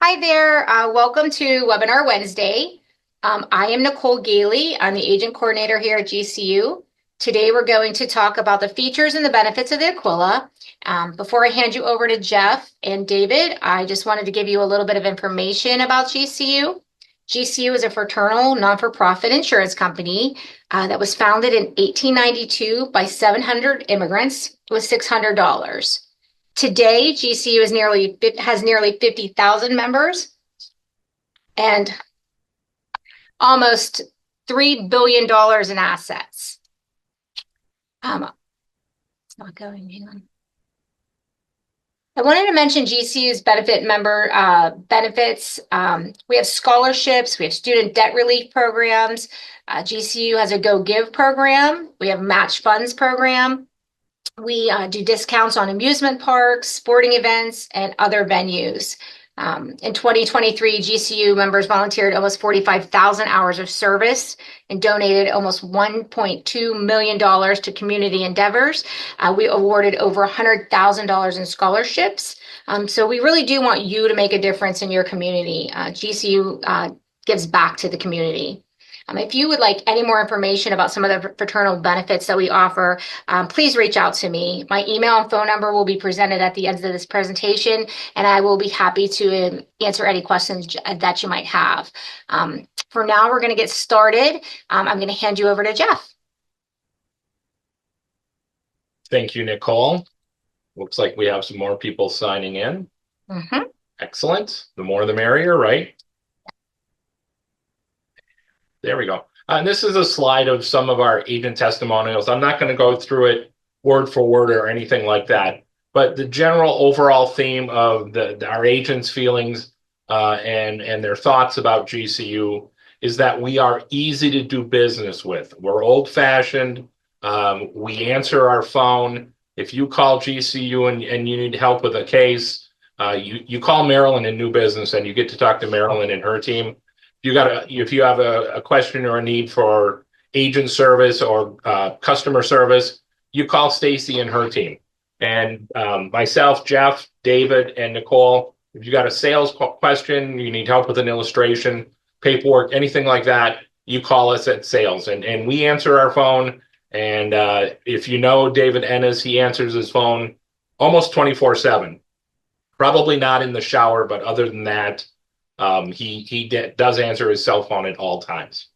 Hi there. Welcome to Webinar Wednesday. I am Nicole Gailey. I'm the agent coordinator here at GCU. Today we're going to talk about the features and the benefits of the Aquila. Before I hand you over to Jeff and David, I just wanted to give you a little bit of information about GCU. GCU is a fraternal, non-for-profit insurance company that was founded in 1892 by 700 immigrants with $600. Today, GCU has nearly 50,000 members and almost $3 billion in assets. It's not going, hang on. I wanted to mention GCU's benefits. We have scholarships, we have student debt relief programs. GCU has a Go Give program. We have match funds program. We do discounts on amusement parks, sporting events, and other venues. In 2023, GCU members volunteered almost 45,000 hours of service and donated almost $1.2 million to community endeavors. We awarded over $100,000 in scholarships. So we really do want you to make a difference in your community. GCU gives back to the community. If you would like any more information about some of the fraternal benefits that we offer, please reach out to me. My email and phone number will be presented at the end of this presentation, and I will be happy to answer any questions that you might have. For now, we're going to get started. I'm going to hand you over to Jeff. Thank you, Nicole. Looks like we have some more people signing in. Excellent. The more the merrier, right? There we go. And this is a slide of some of our agent testimonials. I'm not going to go through it word for word or anything like that, but the general overall theme of our agents' feelings and their thoughts about GCU is that we are easy to do business with. We're old-fashioned. We answer our phone. If you call GCU and you need help with a case, you call Marilyn in new business and you get to talk to Marilyn and her team. If you have a question or a need for agent service or customer service, you call Stacy and her team. And myself, Jeff, David, and Nicole, if you got a sales question, you need help with an illustration, paperwork, anything like that, you call us at sales. And we answer our phone. And if you know David Ennis, he answers his phone almost 24/7. Probably not in the shower, but other than that, he does answer his cell phone at all times.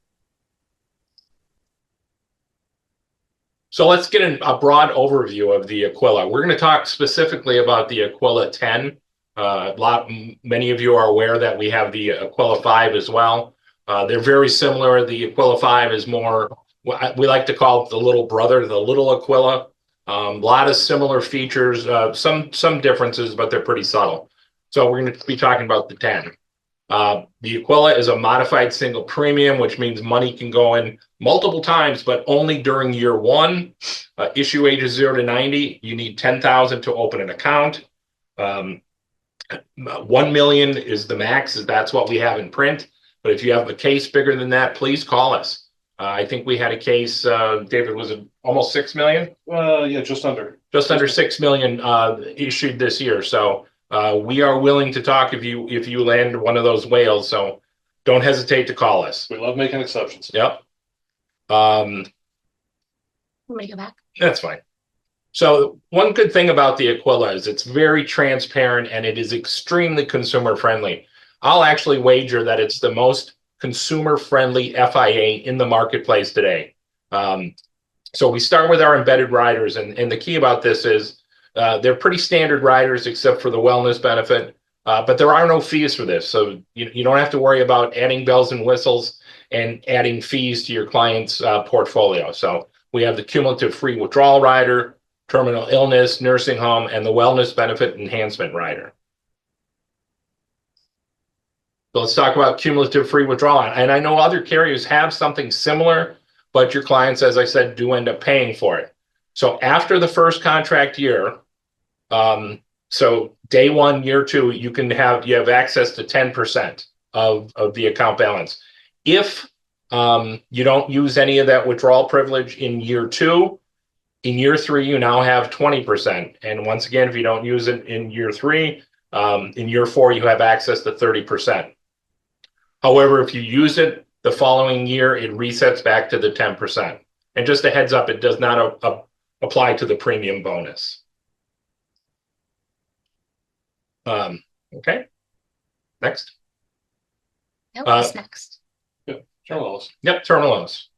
So let's get a broad overview of the Aquila. We're going to talk specifically about the Aquila 10. Many of you are aware that we have the Aquila 5 as well. They're very similar. The Aquila 5 is more, we like to call it the little brother, the little Aquila. A lot of similar features, some differences, but they're pretty subtle. So we're going to be talking about the 10. The Aquila is a modified single premium, which means money can go in multiple times, but only during year one. Issue age is 0 to 90. You need $10,000 to open an account. 1 million is the max. That's what we have in print. But if you have a case bigger than that, please call us. I think we had a case, David, was it almost 6 million? Yeah, just under. Just under 6 million issued this year. So we are willing to talk if you land one of those whales, so don't hesitate to call us. We love making exceptions. Yep. Let me go back. That's fine. So one good thing about the Aquila is it's very transparent and it is extremely consumer friendly. I'll actually wager that it's the most consumer friendly FIA in the marketplace today. So we start with our embedded riders, and the key about this is they're pretty standard riders except for the wellness benefit, but there are no fees for this. So you don't have to worry about adding bells and whistles and adding fees to your client's portfolio. So we have the cumulative free withdrawal rider, terminal illness, nursing home, and the wellness benefit enhancement rider. So let's talk about cumulative free withdrawal. And I know other carriers have something similar, but your clients, as I said, do end up paying for it. So after the first contract year, so day one, year two, you have access to 10% of the account balance. If you don't use any of that withdrawal privilege in year two, in year three, you now have 20%. And once again, if you don't use it in year three, In year 4, you have access to 30%. However, if you use it the following year, it resets back to the 10%. And just a heads up, it does not apply to the premium bonus. Okay, next. No, what's next? Terminal illness. Yep, terminal illness.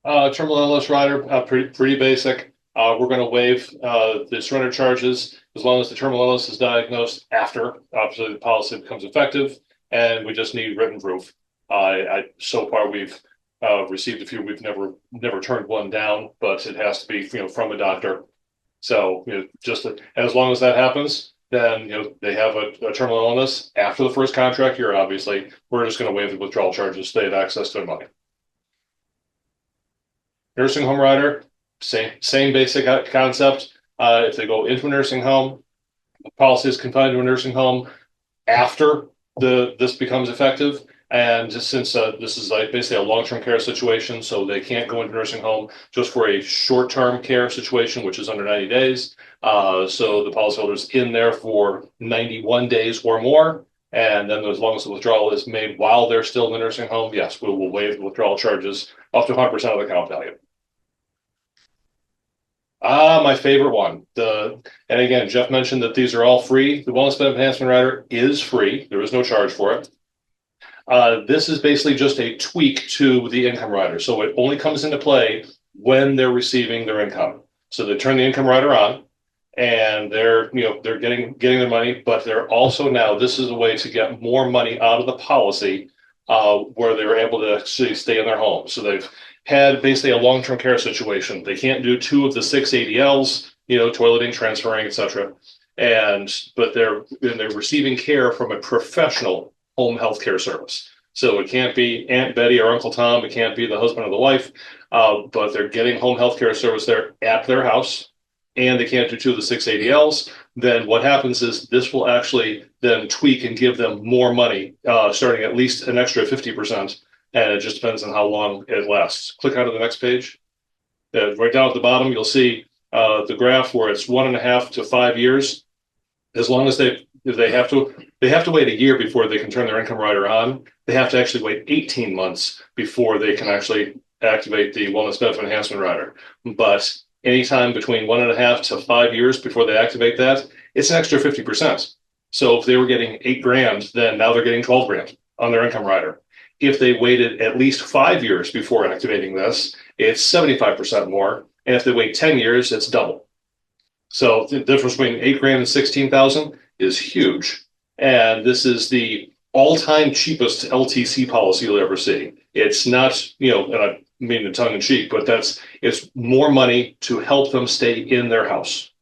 Terminal illness rider, pretty basic. We're going to waive the surrender charges as long as the terminal illness is diagnosed after, obviously, the policy becomes effective, and we just need written proof. So far we've received a few. We've never turned one down, but it has to be from a doctor. So just as long as that happens, then they have a terminal illness after the first contract year. Obviously, we're just going to waive the withdrawal charges so they have access to their money. Nursing home rider, same basic concept. If they go into a nursing home, the policy is confined to a nursing home after this becomes effective. And just since this is like basically a long-term care situation, so they can't go into nursing home just for a short-term care situation, which is under 90 days. So the policyholder's in there for 91 days or more. And then as long as the withdrawal is made while they're still in the nursing home, yes, we will waive the withdrawal charges up to 100% of the account value. My favorite one. And again, Jeff mentioned that these are all free. The Wellness Benefit Enhancement Rider is free. There is no charge for it. This is basically just a tweak to the income rider. So it only comes into play when they're receiving their income. So they turn the income rider on and they're getting their money, but they're also now, this is a way to get more money out of the policy where they're able to actually stay in their home. So they've had basically a long-term care situation. They can't do 2 of the 6 ADLs, toileting, transferring, etc. But they're receiving care from a professional home health care service. So it can't be Aunt Betty or Uncle Tom. It can't be the husband or the wife, but they're getting home health care service there at their house, and they can't do 2 of the 6 ADLs. Then what happens is this will actually then tweak and give them more money, starting at least an extra 50%. And it just depends on how long it lasts. Click on to the next page. Right down at the bottom, you'll see the graph where it's 1.5 to 5 years. As long as they have to wait a year before they can turn their income rider on. They have to actually wait 18 months before they can actually activate the Wellness Benefit Enhancement Rider. But anytime between 1.5 to 5 years before they activate that, it's an extra 50%. So if they were getting $8,000, then now they're getting $12,000 on their income rider. If they waited at least 5 years before activating this, it's 75% more. And if they wait 10 years, it's double. So the difference between $8,000 and $16,000 is huge. And this is the all-time cheapest LTC policy you'll ever see. It's not, and I mean in tongue in cheek, but it's more money to help them stay in their house.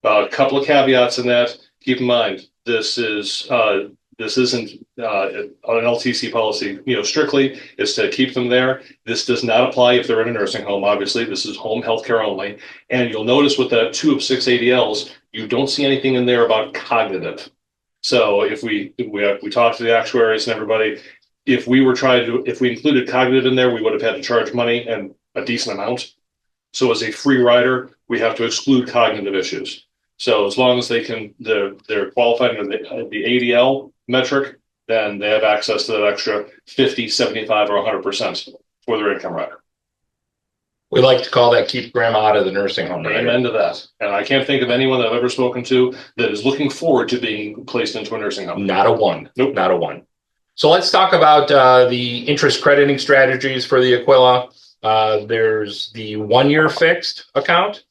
A couple of caveats in that. Keep in mind, this isn't an LTC policy, strictly. It's to keep them there. This does not apply if they're in a nursing home, obviously. This is home health care only. And you'll notice with the 2 of 6 ADLs, you don't see anything in there about cognitive. So if we talked to the actuaries and everybody, if we included cognitive in there, we would have had to charge money and a decent amount. So as a free rider, we have to exclude cognitive issues. So as long as they're qualified under the ADL metric, then they have access to that extra 50, 75, or 100% for their income rider. We like to call that keep grandma out of the nursing home. Right? Amen to that. And I can't think of anyone that I've ever spoken to that is looking forward to being placed into a nursing home. Not a one. Nope. Not a one. So let's talk about the interest crediting strategies for the Aquila. There's the 1-year fixed account.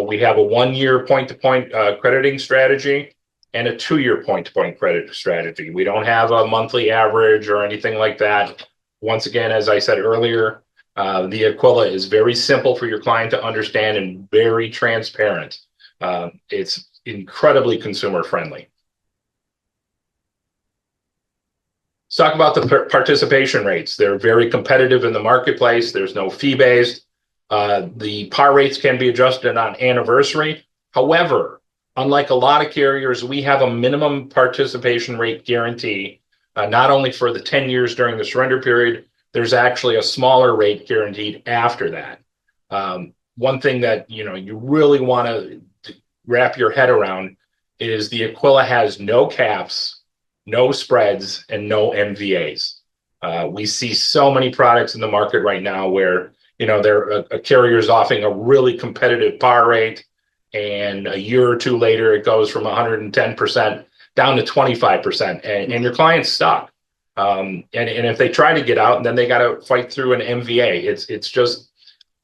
We have a 1-year point-to-point crediting strategy and a 2-year point-to-point credit strategy. We don't have a monthly average or anything like that. Once again, as I said earlier, the Aquila is very simple for your client to understand and very transparent. It's incredibly consumer friendly. Let's talk about the participation rates. They're very competitive in the marketplace. There's no fee-based. The par rates can be adjusted on anniversary. However, unlike a lot of carriers, we have a minimum participation rate guarantee, not only for the 10 years during the surrender period, there's actually a smaller rate guaranteed after that. One thing that you really want to wrap your head around is the Aquila has no caps, no spreads, and no MVAs. We see so many products in the market right now where, a carrier's offering a really competitive par rate, and a year or two later, it goes from 110% down to 25%, and your client's stuck. And if they try to get out, then they got to fight through an MVA. It's just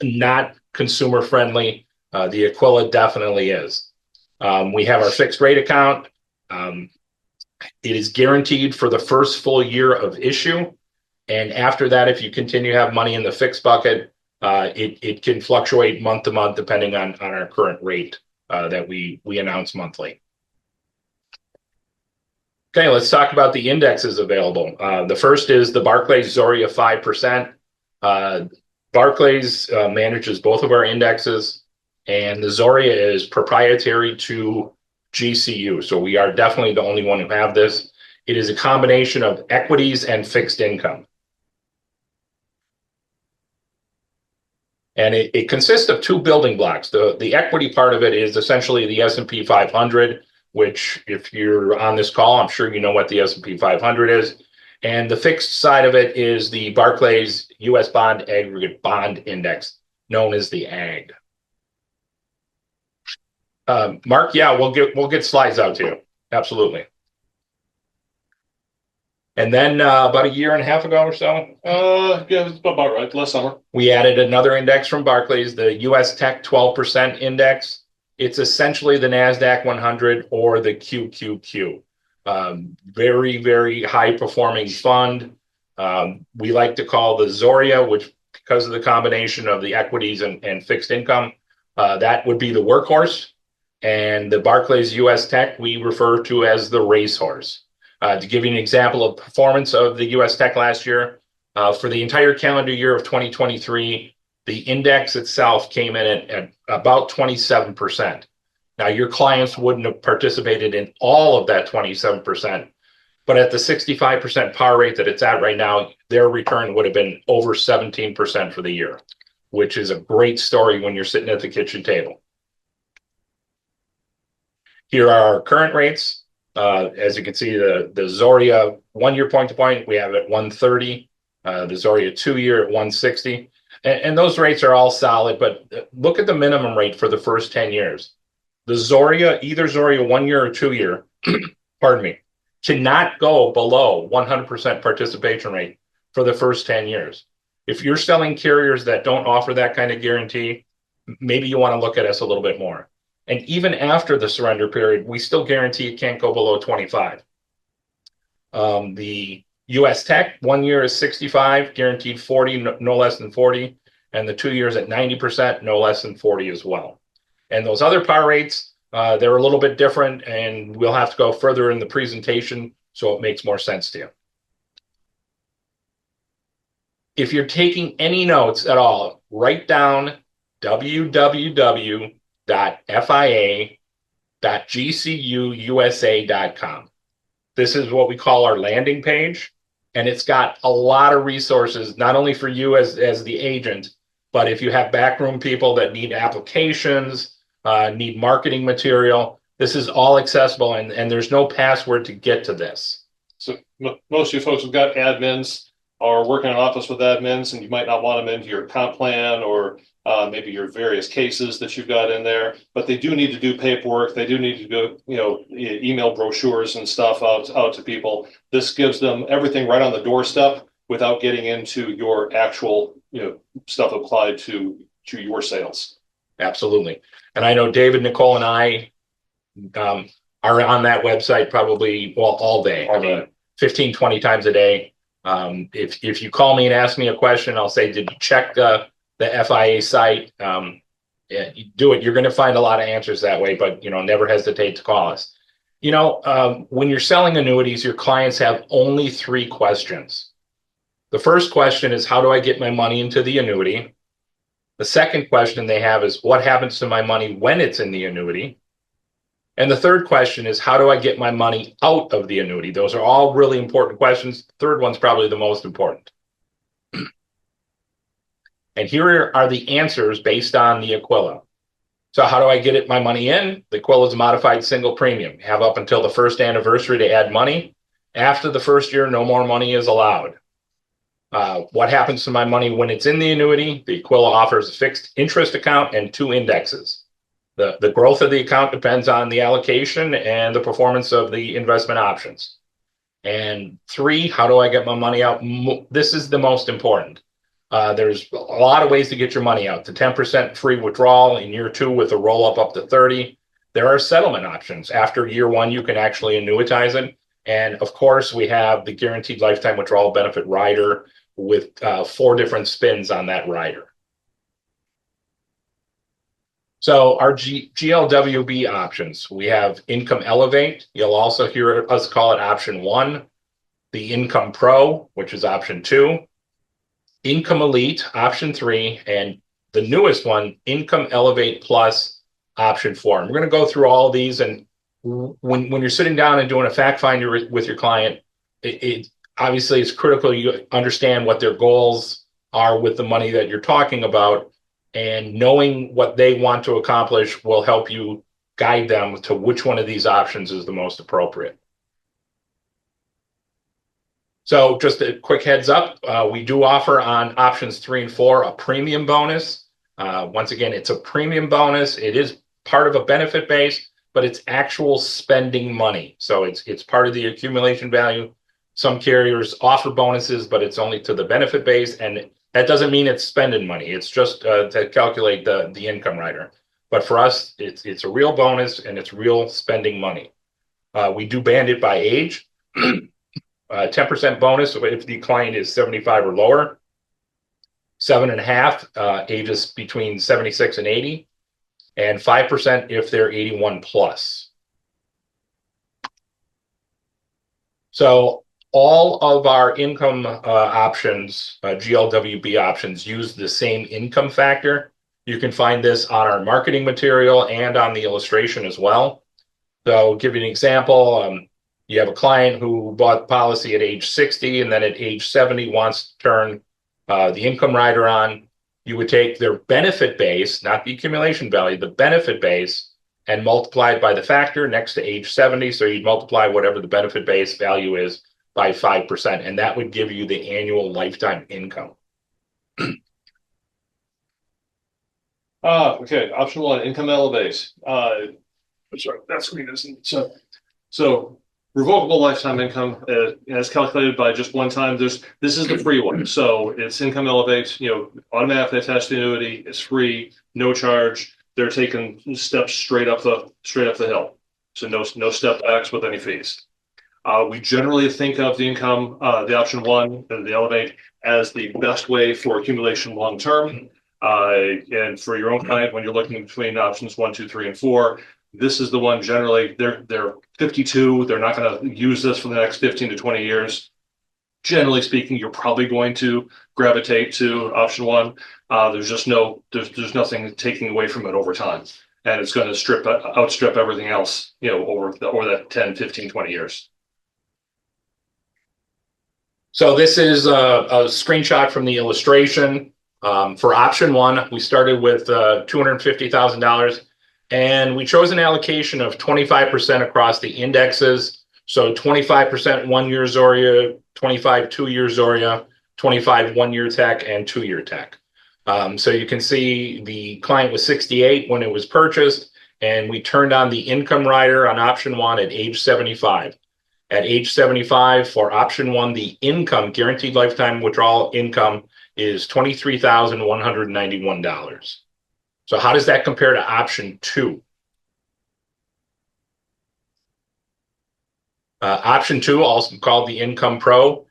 not consumer friendly. The Aquila definitely is. We have our fixed rate account. It is guaranteed for the first full year of issue. And after that, if you continue to have money in the fixed bucket, it can fluctuate month to month depending on our current rate that we announce monthly. Okay, let's talk about the indexes available. The first is the Barclays Zoria 5%. Barclays manages both of our indexes, and the Zoria is proprietary to GCU. So we are definitely the only one who have this. It is a combination of equities and fixed income. And it consists of two building blocks. The equity part of it is essentially the S&P 500, which if you're on this call, I'm sure you know what the S&P 500 is. And the fixed side of it is the Barclays U.S. Bond Aggregate Bond Index, known as the AG. Mark, yeah, we'll get slides out to you. Absolutely. And then about a year and a half ago or so, Yeah, it's about right. Last summer, we added another index from Barclays, the U.S. Tech 12% Index. It's essentially the NASDAQ 100 or the QQQ. Very, very high performing fund. We like to call the Zoria, which because of the combination of the equities and fixed income, that would be the workhorse. And the Barclays U.S. Tech we refer to as the racehorse. To give you an example of performance of the U.S. Tech last year, for the entire calendar year of 2023, the index itself came in at about 27%. Now, your clients wouldn't have participated in all of that 27%, but at the 65% par rate that it's at right now, their return would have been over 17% for the year, which is a great story when you're sitting at the kitchen table. Here are our current rates. As you can see, the Zoria 1 year point to point, we have at 130, the Zoria 2 year at 160. And those rates are all solid, but look at the minimum rate for the first 10 years. The Zoria, either Zoria 1 year or 2 year, pardon me, cannot go below 100% participation rate for the first 10 years. If you're selling carriers that don't offer that kind of guarantee, maybe you want to look at us a little bit more. And even after the surrender period, we still guarantee it can't go below 25. The U.S. Tech 1 year is 65, guaranteed 40, no less than 40. And the 2 years at 90%, no less than 40 as well. And those other par rates, they're a little bit different, and we'll have to go further in the presentation so it makes more sense to you. If you're taking any notes at all, write down www.fia.gcuusa.com. This is what we call our landing page, and it's got a lot of resources, not only for you as the agent, but if you have backroom people that need applications, need marketing material, this is all accessible, and there's no password to get to this. So most of you folks have got admins or working in an office with admins, and you might not want them into your comp plan or maybe your various cases that you've got in there, but they do need to do paperwork. They do need to go, email brochures and stuff out to people. This gives them everything right on the doorstep without getting into your actual, stuff applied to your sales. Absolutely. And I know David, Nicole, and I are on that website probably, all day. All day. 15, 20 times a day. If you call me and ask me a question, I'll say, did you check the FIA site? Yeah, you do it. You're going to find a lot of answers that way, but never hesitate to call us. When you're selling annuities, your clients have only 3 questions. The first question is, how do I get my money into the annuity? The second question they have is, what happens to my money when it's in the annuity? And the third question is, how do I get my money out of the annuity? Those are all really important questions. The third one's probably the most important. And here are the answers based on the Aquila. So how do I get my money in? The Aquila is a modified single premium. You have up until the first anniversary to add money. After the first year, no more money is allowed. What happens to my money when it's in the annuity? The Aquila offers a fixed interest account and 2 indexes. The growth of the account depends on the allocation and the performance of the investment options. And 3, how do I get my money out? This is the most important. There's a lot of ways to get your money out. The 10% free withdrawal in year 2 with a roll up to 30. There are settlement options. After year 1, you can actually annuitize it. And of course, we have the guaranteed lifetime withdrawal benefit rider with 4 different spins on that rider. So our GLWB options, we have Income Elevate. You'll also hear us call it option 1, the Income Pro, which is option 2, Income Elite, option 3, and the newest one, Income Elevate Plus, option 4. And we're going to go through all of these. And when you're sitting down and doing a fact finder with your client, it obviously it's critical you understand what their goals are with the money that you're talking about. And knowing what they want to accomplish will help you guide them to which one of these options is the most appropriate. So just a quick heads up, we do offer on options 3 and 4 a premium bonus. Once again, it's a premium bonus. It is part of a benefit base, but it's actual spending money. So it's part of the accumulation value. Some carriers offer bonuses, but it's only to the benefit base, and that doesn't mean it's spending money. It's just to calculate the income rider. But for us, it's a real bonus and it's real spending money. We do band it by age. 10% bonus if the client is 75 or lower. 7.5 ages between 76 and 80, and 5% if they're 81 plus. So all of our income options, GLWB options, use the same income factor. You can find this on our marketing material and on the illustration as well. So I'll give you an example. You have a client who bought the policy at age 60 and then at age 70 wants to turn the income rider on. You would take their benefit base, not the accumulation value, the benefit base, and multiply it by the factor next to age 70. So you'd multiply whatever the benefit base value is by 5%, and that would give you the annual lifetime income. Okay. Option 1, Income Elevate. Sorry, that screen isn't. So revocable lifetime income as calculated by just one time. This is the free one. So it's Income Elevate, automatically attached to the annuity. It's free, no charge. They're taking steps straight up the hill. So no step backs with any fees. We generally think of the income, the option 1, the Elevate, as the best way for accumulation long term. And for your own client, when you're looking between options 1, 2, 3, and 4, this is the one. Generally they're 52. They're not going to use this for the next 15 to 20 years. Generally speaking, you're probably going to gravitate to option 1. There's nothing taking away from it over time, and it's going to outstrip everything else, over that 10, 15, 20 years. So this is a screenshot from the illustration. For option 1, we started with $250,000. And we chose an allocation of 25% across the indexes. So 25% 1-year Zoria, 25 2-year Zoria, 25 1-year tech, and 2-year tech. So you can see the client was 68 when it was purchased, and we turned on the income rider on option 1 at age 75. At age 75 for option 1, the income, guaranteed lifetime withdrawal income, is $23,191. So how does that compare to option 2? Option 2, also called the Income Pro,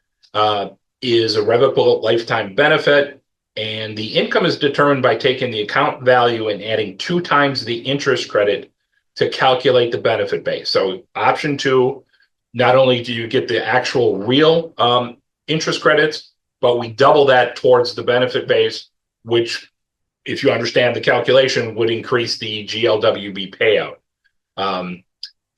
is a revocable lifetime benefit, and the income is determined by taking the account value and adding 2 times the interest credit to calculate the benefit base. So option 2, not only do you get the actual real interest credits, but we double that towards the benefit base, which, if you understand the calculation, would increase the GLWB payout.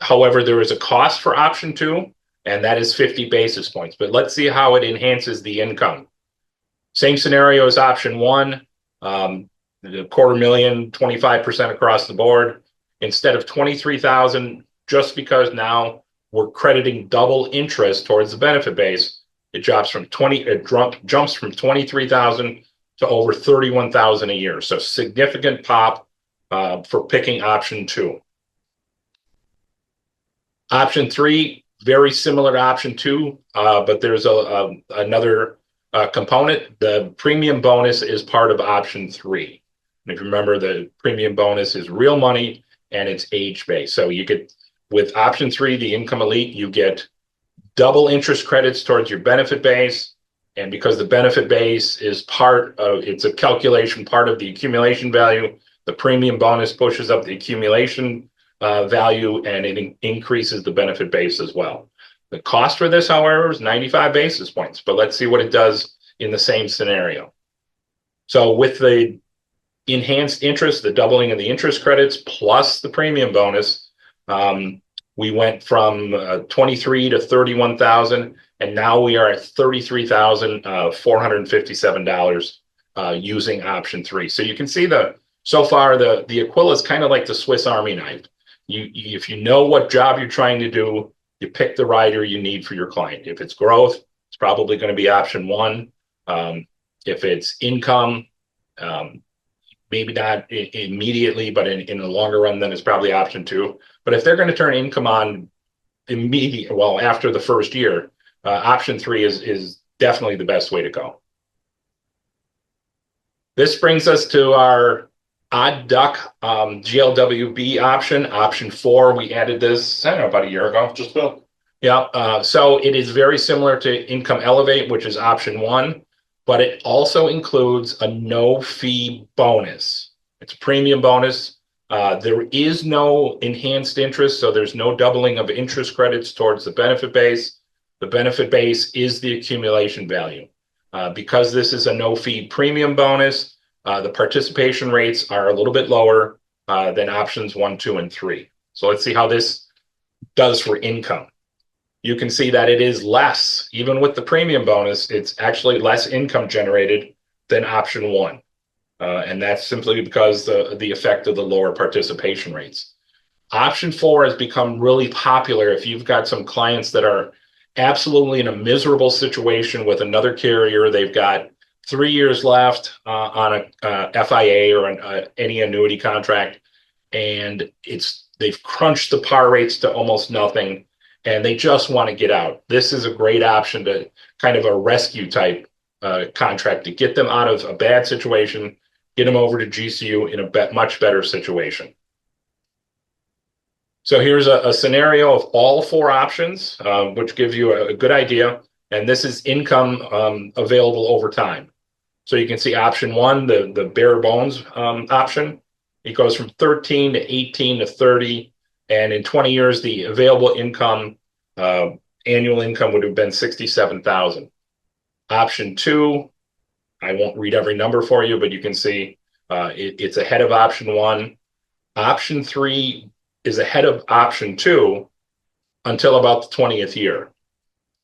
However, there is a cost for option 2, and that is 50 basis points. But let's see how it enhances the income. Same scenario as option 1. $250,000, 25% across the board, instead of 23,000, just because now we're crediting double interest towards the benefit base. It jumps from 23,000 to over 31,000 a year. So significant pop for picking option 2. Option 3, very similar to option 2, but there's another component. The premium bonus is part of option 3. And if you remember, the premium bonus is real money and it's age-based. So you get, with option 3, the income elite, you get double interest credits towards your benefit base. And because the benefit base is it's a calculation part of the accumulation value, the premium bonus pushes up the accumulation value, and it increases the benefit base as well. The cost for this, however, is 95 basis points, but let's see what it does in the same scenario. So with the enhanced interest, the doubling of the interest credits plus the premium bonus, we went from 23 to 31,000, and now we are at $33,457 using option 3. So you can see so far the Aquila is kind of like the Swiss Army knife. If you know what job you're trying to do, you pick the rider you need for your client. If it's growth, it's probably going to be option 1. If it's income, maybe not immediately, but in the longer run, then it's probably option 2. But if they're going to turn income on after the first year, option 3 is definitely the best way to go. This brings us to our odd duck GLWB option. Option 4, we added this, I don't know, about a year ago. Just about. Yeah. So it is very similar to Income Elevate, which is option 1, but it also includes a no-fee bonus. It's a premium bonus. There is no enhanced interest, so there's no doubling of interest credits towards the benefit base. The benefit base is the accumulation value. Because this is a no-fee premium bonus, the participation rates are a little bit lower than options 1, 2, and 3. So let's see how this does for income. You can see that it is less, even with the premium bonus, it's actually less income generated than option 1. And that's simply because the effect of the lower participation rates. Option 4 has become really popular if you've got some clients that are absolutely in a miserable situation with another carrier. They've got 3 years left on a FIA or any annuity contract, and they've crunched the par rates to almost nothing, and they just want to get out. This is a great option, to kind of a rescue type contract, to get them out of a bad situation, get them over to GCU in a much better situation. So here's a scenario of all 4 options, which gives you a good idea. And this is income available over time. So you can see option 1, the bare bones option, it goes from 13 to 18 to 30. And in 20 years, the available income, annual income would have been 67,000. Option 2, I won't read every number for you, but you can see it's ahead of option 1. Option 3 is ahead of option 2 until about the 20th year.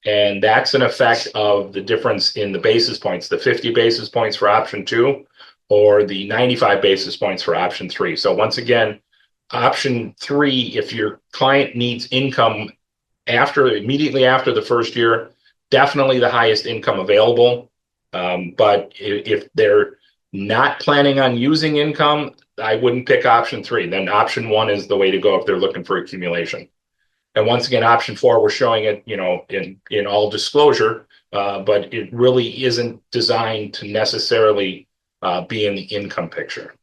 And that's an effect of the difference in the basis points, the 50 basis points for option 2 or the 95 basis points for option 3. So once again, option 3, if your client needs income immediately after the first year, definitely the highest income available. But if they're not planning on using income, I wouldn't pick option 3. Then option 1 is the way to go if they're looking for accumulation. And once again, option 4, we're showing it, in all disclosure, but it really isn't designed to necessarily be in the income picture.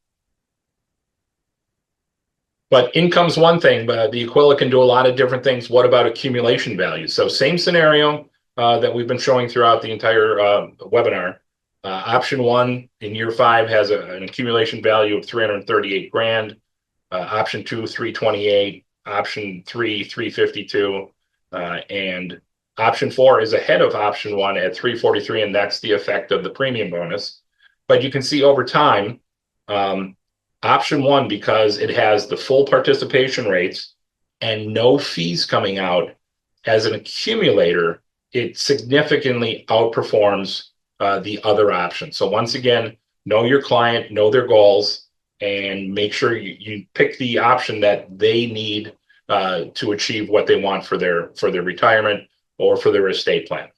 But income's one thing, but the Aquila can do a lot of different things. What about accumulation value? So same scenario that we've been showing throughout the entire webinar. Option 1 in year 5 has an accumulation value of 338 grand. Option 2, 328. Option 3, 352. And option 4 is ahead of option 1 at 343, and that's the effect of the premium bonus. But you can see over time, option 1, because it has the full participation rates and no fees coming out as an accumulator, it significantly outperforms the other options. So once again, know your client, know their goals, and make sure you pick the option that they need to achieve what they want for their retirement or for their estate plan.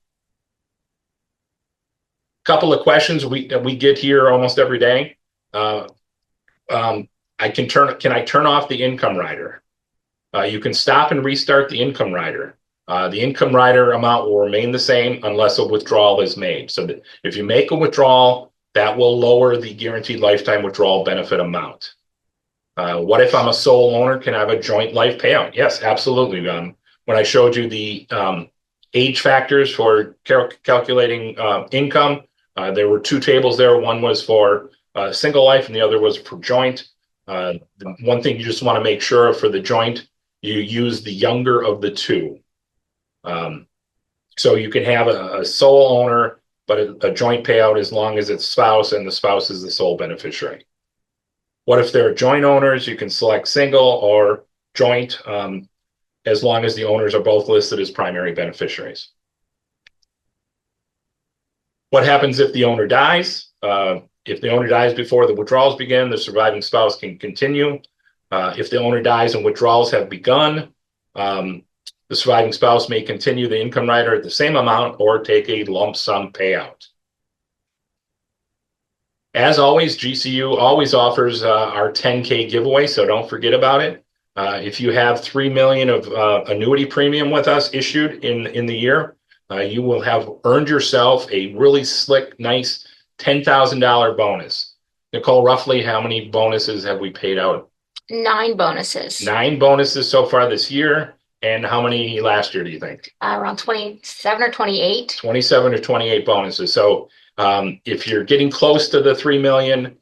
Couple of questions we get here almost every day. Can I turn off the income rider? You can stop and restart the income rider. The income rider amount will remain the same unless a withdrawal is made. So that if you make a withdrawal, that will lower the guaranteed lifetime withdrawal benefit amount. What if I'm a sole owner? Can I have a joint life payout? Yes, absolutely. When I showed you the age factors for calculating income, there were two tables there. One was for single life and the other was for joint. The one thing you just want to make sure of for the joint, you use the younger of the two. So you can have a sole owner, but a joint payout as long as it's spouse and the spouse is the sole beneficiary. What if they're joint owners? You can select single or joint as long as the owners are both listed as primary beneficiaries. What happens if the owner dies? If the owner dies before the withdrawals begin, the surviving spouse can continue. If the owner dies and withdrawals have begun, the surviving spouse may continue the income rider at the same amount or take a lump sum payout. As always, GCU always offers our 10K giveaway, so don't forget about it. If you have $3 million of annuity premium with us issued in the year, you will have earned yourself a really slick, nice $10,000 bonus. Nicole, roughly how many bonuses have we paid out? 9 bonuses. 9 bonuses so far this year. And how many last year do you think? Around 27 or 28. 27 or 28 bonuses. So if you're getting close to the 3 million,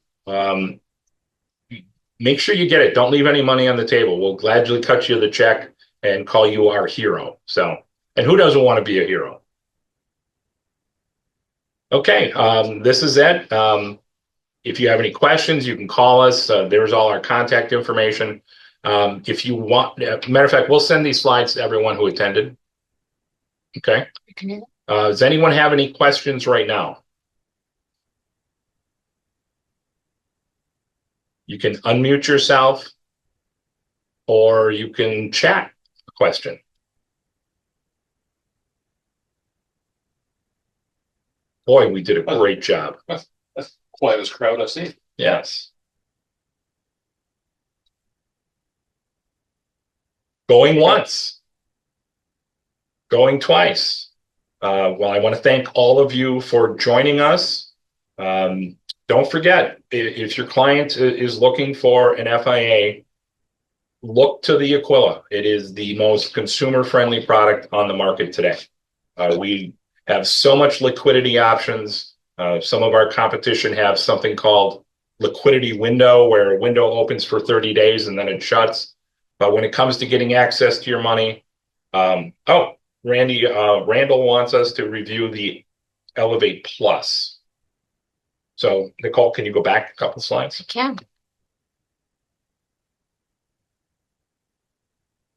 make sure you get it. Don't leave any money on the table. We'll gladly cut you the check and call you our hero. So, and who doesn't want to be a hero? Okay, this is it. If you have any questions, you can call us. There's all our contact information. If you want, matter of fact, we'll send these slides to everyone who attended. Okay. Does anyone have any questions right now? You can unmute yourself or you can chat a question. Boy, we did a great job. That's the quietest crowd I've seen. Yes. Going once, going twice. Well, I want to thank all of you for joining us. Don't forget, if your client is looking for an FIA, look to the Aquila. It is the most consumer-friendly product on the market today. We have so much liquidity options. Some of our competition have something called liquidity window, where a window opens for 30 days and then it shuts. But when it comes to getting access to your money, Randall wants us to review the Elevate Plus. So, Nicole, can you go back a couple slides? I can.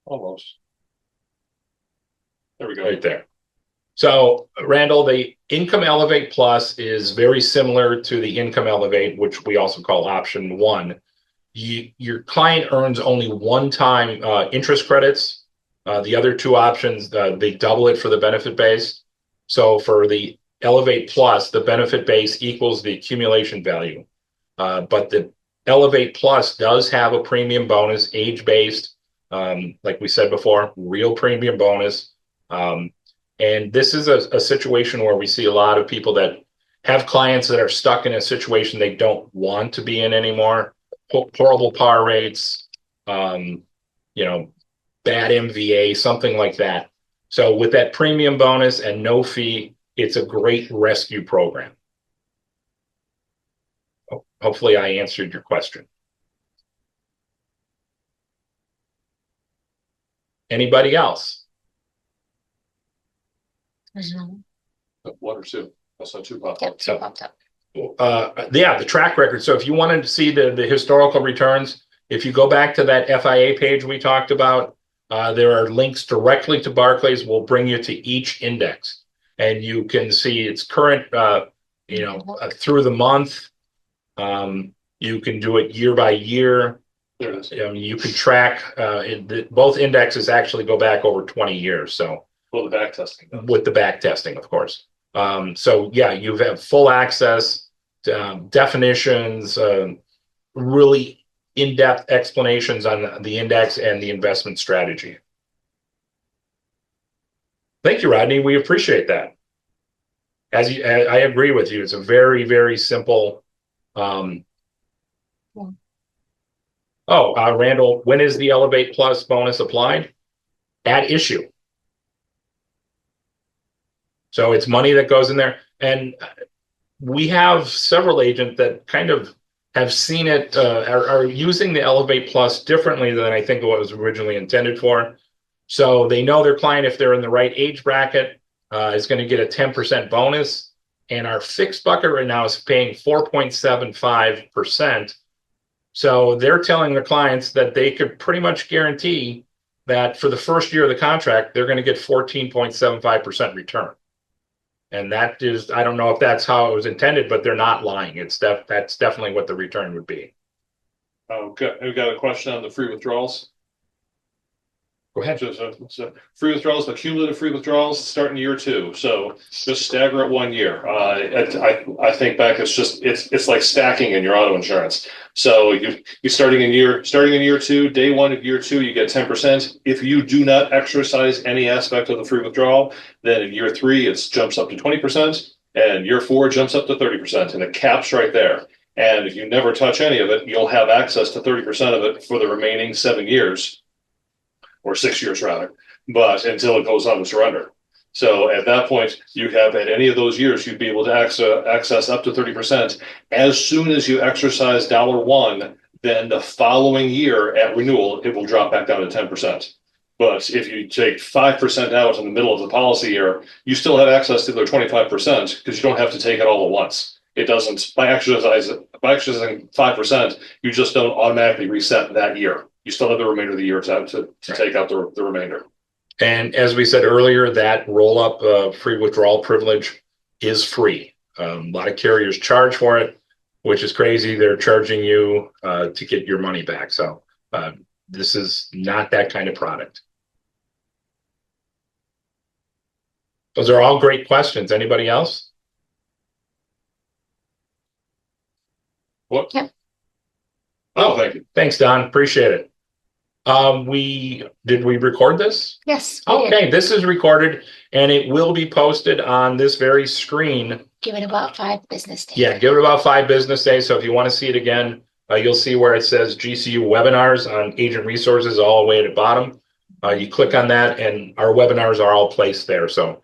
Almost. There we go. Right there. So, Randall, the Income Elevate Plus is very similar to the Income Elevate, which we also call Option 1. Your client earns only one-time interest credits. The other two options, they double it for the benefit base. So for the Elevate Plus, the benefit base equals the accumulation value. But the Elevate Plus does have a premium bonus, age-based, like we said before, real premium bonus. And this is a situation where we see a lot of people that have clients that are stuck in a situation they don't want to be in anymore. Horrible par rates, bad MVA, something like that. So with that premium bonus and no fee, it's a great rescue program. Hopefully I answered your question. Anybody else? One or two. I saw 2 pop up. Yep, 2 popped up. Yeah, the track record. So if you wanted to see the historical returns, if you go back to that FIA page we talked about, there are links directly to Barclays. Will bring you to each index, and you can see its current, through the month, You can do it year by year. There it is. You can track, both indexes actually go back over 20 years. So Well, the back testing does. with the back testing, of course. So yeah, you have full access to definitions, really in-depth explanations on the index and the investment strategy. Thank you, Rodney. We appreciate that. I agree with you. It's a very, very simple. Randall, when is the Elevate Plus bonus applied? At issue. So it's money that goes in there. And we have several agents that kind of have seen it, are using the Elevate Plus differently than I think it was originally intended for. So they know their client, if they're in the right age bracket, is going to get a 10% bonus. And our fixed bucket right now is paying 4.75%. So they're telling their clients that they could pretty much guarantee that for the first year of the contract, they're going to get 14.75% return. And that is, I don't know if that's how it was intended, but they're not lying. That's definitely what the return would be. Okay, we've got a question on the free withdrawals. Go ahead. So free withdrawals, the cumulative free withdrawals start in year 2. So just stagger it 1 year. I think back, it's like stacking in your auto insurance. So you starting in year 2, day 1 of year 2, you get 10%. If you do not exercise any aspect of the free withdrawal, then in year 3 it jumps up to 20%, and year 4 jumps up to 30%, and it caps right there. And if you never touch any of it, you'll have access to 30% of it for the remaining 7 years. Or 6 years rather, but until it goes on to surrender. So at that point, you have at any of those years, you'd be able to access up to 30%. As soon as you exercise $1, then the following year at renewal, it will drop back down to 10%. But if you take 5% out in the middle of the policy year, you still have access to the 25% because you don't have to take it all at once. It doesn't, by exercising 5%, you just don't automatically reset that year. You still have the remainder of the year to take out the remainder. And as we said earlier, that roll-up free withdrawal privilege is free. A lot of carriers charge for it, which is crazy. They're charging you to get your money back. So this is not that kind of product. Those are all great questions. Anybody else? What? Yep. Oh, thank you. Thanks, Don. Appreciate it. Did we record this? Yes. Okay, this is recorded and it will be posted on this very screen. Give it about 5 business days. Yeah, give it about 5 business days. So if you want to see it again, you'll see where it says GCU webinars on agent resources all the way at the bottom. You click on that and our webinars are all placed there. So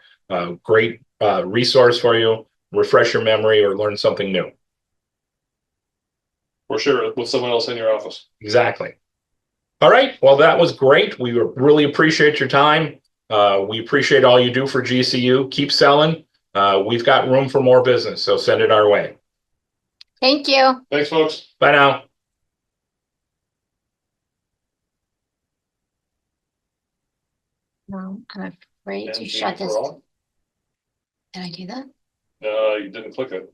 great resource for you. Refresh your memory or learn something new. For sure, with someone else in your office. Exactly. All right. Well, that was great. We really appreciate your time. We appreciate all you do for GCU. Keep selling. We've got room for more business, so send it our way. Thank you. Thanks, folks. Bye now. No, I'm afraid to And shut this. for all? Did I do that? You didn't click it.